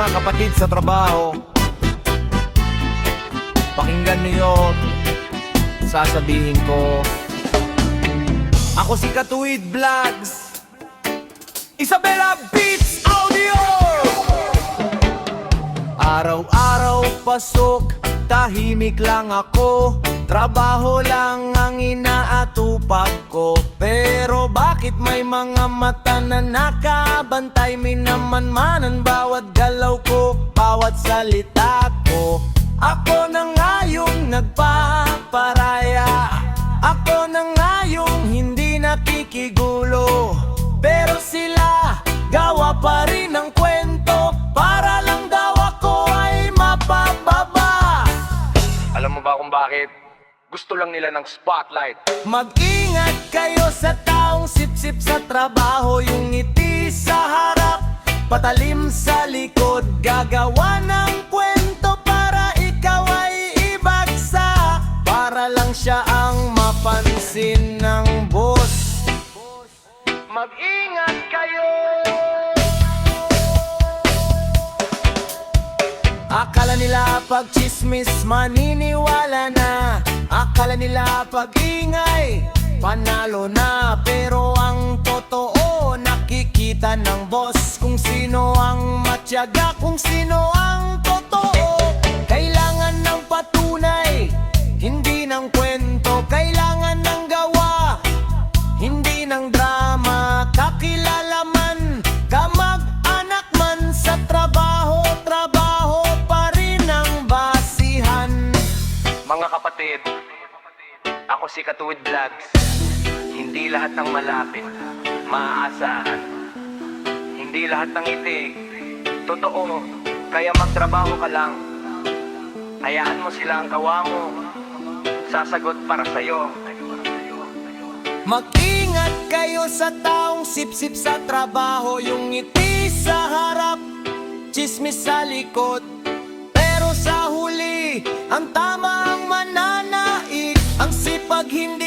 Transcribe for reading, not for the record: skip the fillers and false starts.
mga kapatid sa trabaho, pakinggan niyo sasabihin ko. Ako si Katuwid Vlogs, Isabela Beats Audio. Araw-araw pasok, tahimik lang ako, trabaho lang ang inaatupag ko. Pero bakit may mga mata na nakabantay, minamanmanan bawat galaw ko, bawat salita ko? Ako na nga yung nagpaparaya, ako na nga yung hindi nakikigulo. Pero sila gawa pa rin ng kwento, para lang daw ako ay mapababa. Alam mo ba kung bakit? Gusto lang nila ng spotlight. Mag-ingat kayo sa taong sip-sip sa trabaho, yung ngiti sa harap, patalim sa likod, gagawa ng kwento para ikaw ay ibagsak, para lang siya ang mapansin ng boss. Mag-ingat kayo. Akala nila pag chismis maniniwala na, akala nila pag ingay panalo na. Pero ang totoo nakikita ng boss, kung sino ang matyaga, kung sino ang totoo. Kailangan ng patunay, hindi ng kwento. Kailangan ng gawa, hindi ng drama. Kakilala man, kamag-anak man, sa trabaho, trabaho pa rin ang basihan. Mga kapatid, ako si Katuwid Vlogs. Hindi lahat ng malapit maaasahan, hindi lahat ng itig totoo. Kaya magtrabaho ka lang, hayaan mo sila ang kawa mo, sasagot para sa'yo. Mag-ingat kayo sa taong sip-sip sa trabaho, yung ngiti sa harap, chismis sa likod. Pero sa huli, ang tama ang mananaig, ang sipag hindi